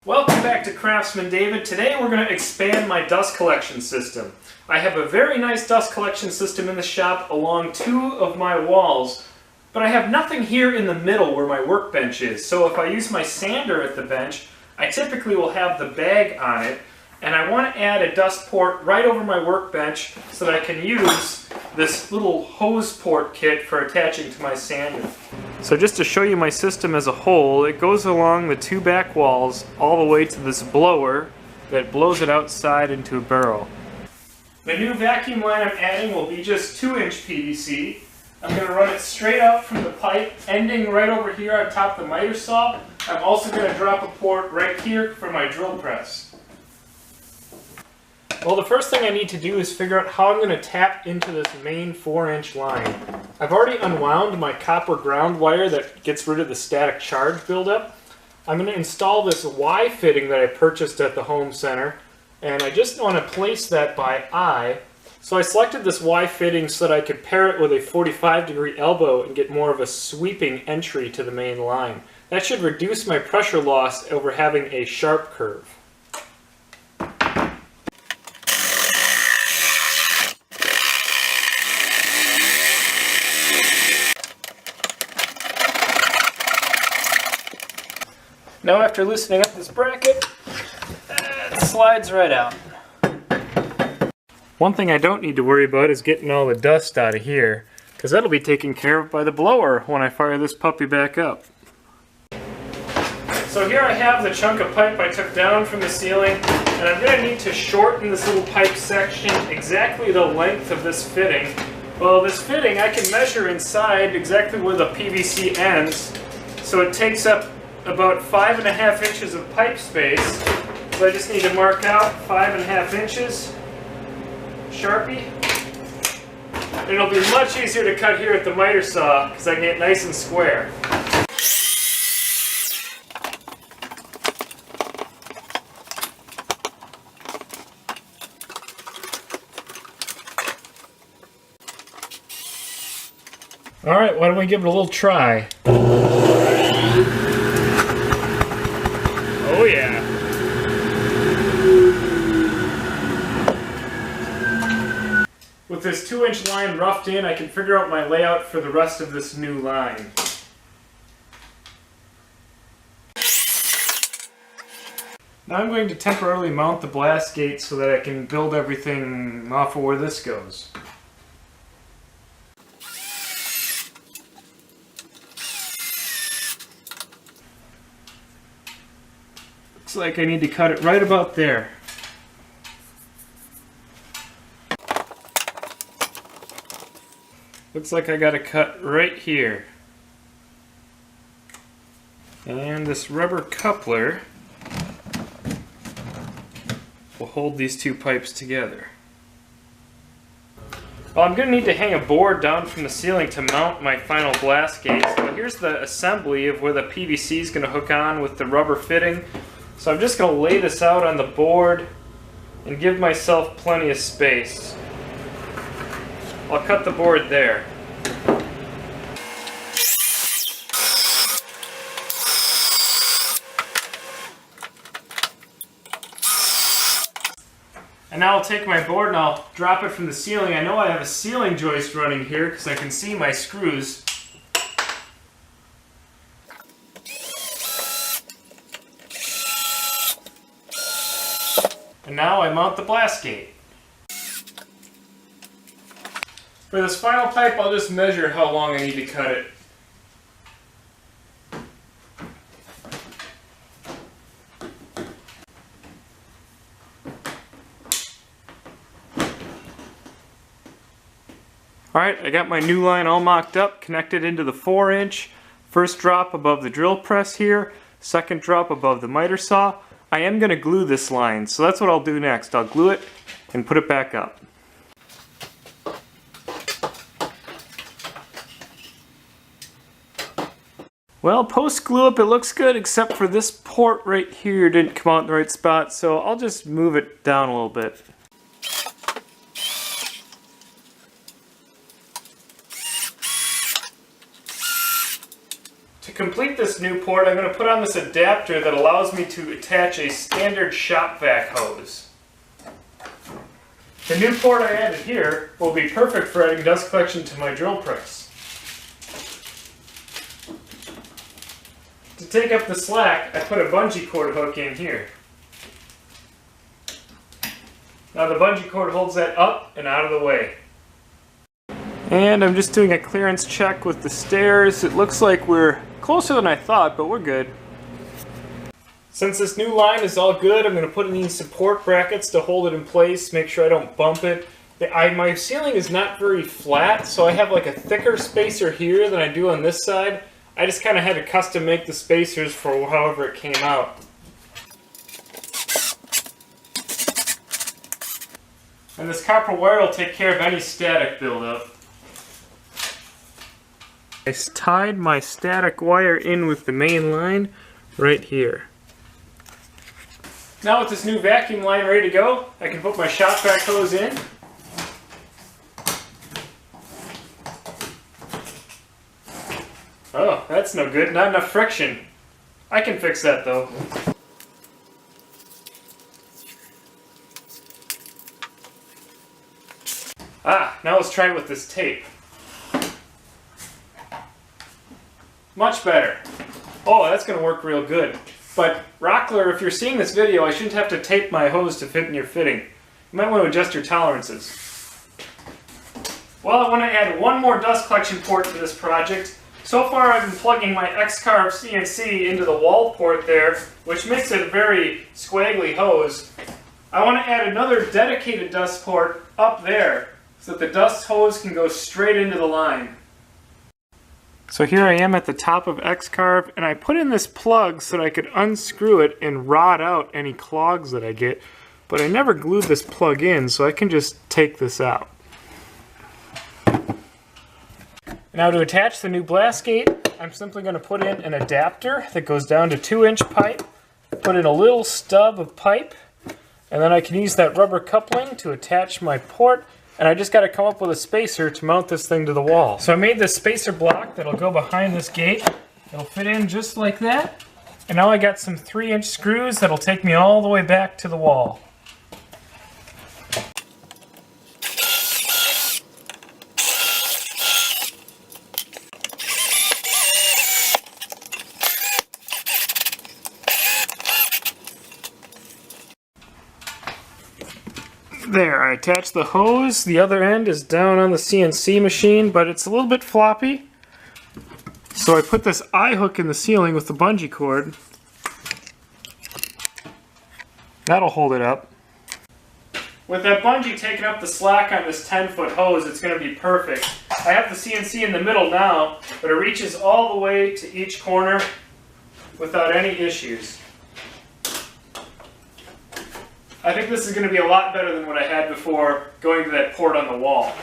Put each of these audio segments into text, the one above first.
Welcome back to Craftsman David. Today we're going to expand my dust collection system. I have a very nice dust collection system in the shop along two of my walls, but I have nothing here in the middle where my workbench is. So if I use my sander at the bench, I typically will have the bag on it, and I want to add a dust port right over my workbench so that I can use this little hose port kit for attaching to my sander. So just to show you my system as a whole, it goes along the two back walls all the way to this blower that blows it outside into a barrel. The new vacuum line I'm adding will be just 2-inch PVC. I'm going to run it straight out from the pipe, ending right over here on top of the miter saw. I'm also going to drop a port right here for my drill press. Well, the first thing I need to do is figure out how I'm going to tap into this main 4-inch line. I've already unwound my copper ground wire that gets rid of the static charge buildup. I'm going to install this Y fitting that I purchased at the home center, and I just want to place that by eye. So I selected this Y fitting so that I could pair it with a 45-degree elbow and get more of a sweeping entry to the main line. That should reduce my pressure loss over having a sharp curve. Now after loosening up this bracket, it slides right out. One thing I don't need to worry about is getting all the dust out of here, because that'll be taken care of by the blower when I fire this puppy back up. So here I have the chunk of pipe I took down from the ceiling, and I'm going to need to shorten this little pipe section exactly the length of this fitting. Well, this fitting I can measure inside exactly where the PVC ends, so it takes up about 5.5 inches of pipe space. So I just need to mark out 5.5 inches, Sharpie. And it'll be much easier to cut here at the miter saw because I can get nice and square. Alright, why don't we give it a little try? Oh yeah. With this 2-inch line roughed in, I can figure out my layout for the rest of this new line. Now I'm going to temporarily mount the blast gate so that I can build everything off of where this goes. Looks like I need to cut it right about there. Looks like I got a cut right here. And this rubber coupler will hold these two pipes together. Well, I'm going to need to hang a board down from the ceiling to mount my final blast gate. So here's the assembly of where the PVC is going to hook on with the rubber fitting. So I'm just going to lay this out on the board and give myself plenty of space. I'll cut the board there. And now I'll take my board and I'll drop it from the ceiling. I know I have a ceiling joist running here because I can see my screws. And now I mount the blast gate. For this final pipe, I'll just measure how long I need to cut it. Alright, I got my new line all mocked up, connected into the 4-inch. First drop above the drill press here, second drop above the miter saw. I am going to glue this line, so that's what I'll do next. I'll glue it and put it back up. Well, post glue up it looks good, except for this port right here didn't come out in the right spot, so I'll just move it down a little bit. To complete this new port, I'm going to put on this adapter that allows me to attach a standard shop vac hose. The new port I added here will be perfect for adding dust collection to my drill press. To take up the slack, I put a bungee cord hook in here. Now the bungee cord holds that up and out of the way. And I'm just doing a clearance check with the stairs. It looks like we're closer than I thought, but we're good. Since this new line is all good, I'm going to put in these support brackets to hold it in place, make sure I don't bump it. My ceiling is not very flat, so I have like a thicker spacer here than I do on this side. I just kind of had to custom make the spacers for however it came out. And this copper wire will take care of any static buildup. I tied my static wire in with the main line right here. Now with this new vacuum line ready to go, I can put my shop vac hose in. Oh, that's no good. Not enough friction. I can fix that though. Now let's try it with this tape. Much better. Oh, that's going to work real good. But Rockler, if you're seeing this video, I shouldn't have to tape my hose to fit in your fitting. You might want to adjust your tolerances. Well, I want to add one more dust collection port to this project. So far I've been plugging my X-carve CNC into the wall port there, which makes it a very squiggly hose. I want to add another dedicated dust port up there so that the dust hose can go straight into the line. So here I am at the top of X-carve, and I put in this plug so that I could unscrew it and rod out any clogs that I get, but I never glued this plug in, so I can just take this out. Now to attach the new blast gate, I'm simply going to put in an adapter that goes down to 2-inch pipe, put in a little stub of pipe, and then I can use that rubber coupling to attach my port. And I just got to come up with a spacer to mount this thing to the wall. So I made this spacer block that'll go behind this gate. It'll fit in just like that. And now I got some 3-inch screws that'll take me all the way back to the wall. There, I attached the hose. The other end is down on the CNC machine, but it's a little bit floppy. So I put this eye hook in the ceiling with the bungee cord. That'll hold it up. With that bungee taking up the slack on this 10-foot hose, it's going to be perfect. I have the CNC in the middle now, but it reaches all the way to each corner without any issues. I think this is going to be a lot better than what I had before going to that port on the wall.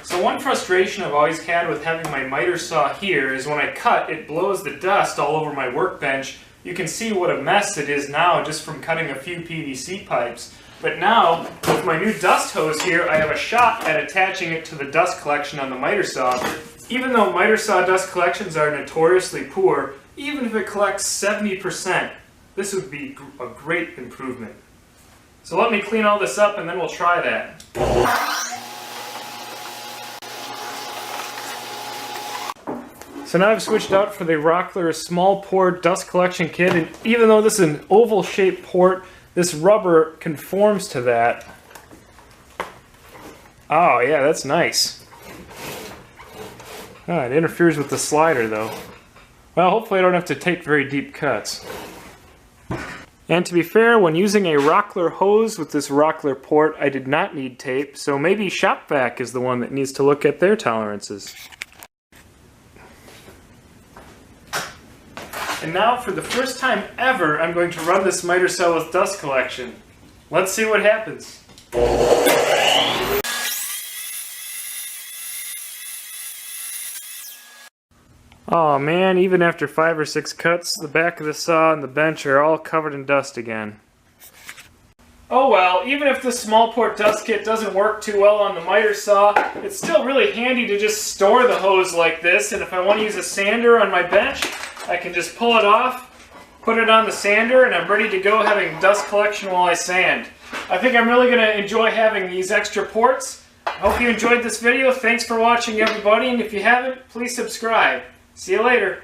So one frustration I've always had with having my miter saw here is when I cut, it blows the dust all over my workbench. You can see what a mess it is now just from cutting a few PVC pipes. But now, with my new dust hose here, I have a shot at attaching it to the dust collection on the miter saw. Even though miter saw dust collections are notoriously poor, even if it collects 70%, this would be a great improvement. So let me clean all this up and then we'll try that. So now I've switched out for the Rockler small port dust collection kit, and even though this is an oval shaped port, this rubber conforms to that. Oh yeah, that's nice. Oh, it interferes with the slider though. Well, hopefully I don't have to take very deep cuts. And to be fair, when using a Rockler hose with this Rockler port, I did not need tape, so maybe Shop Vac is the one that needs to look at their tolerances. And now, for the first time ever, I'm going to run this miter saw with dust collection. Let's see what happens. Oh man, even after 5 or 6 cuts, the back of the saw and the bench are all covered in dust again. Oh well, even if this small port dust kit doesn't work too well on the miter saw, it's still really handy to just store the hose like this, and if I want to use a sander on my bench, I can just pull it off, put it on the sander, and I'm ready to go having dust collection while I sand. I think I'm really going to enjoy having these extra ports. I hope you enjoyed this video. Thanks for watching, everybody, and if you haven't, please subscribe. See you later.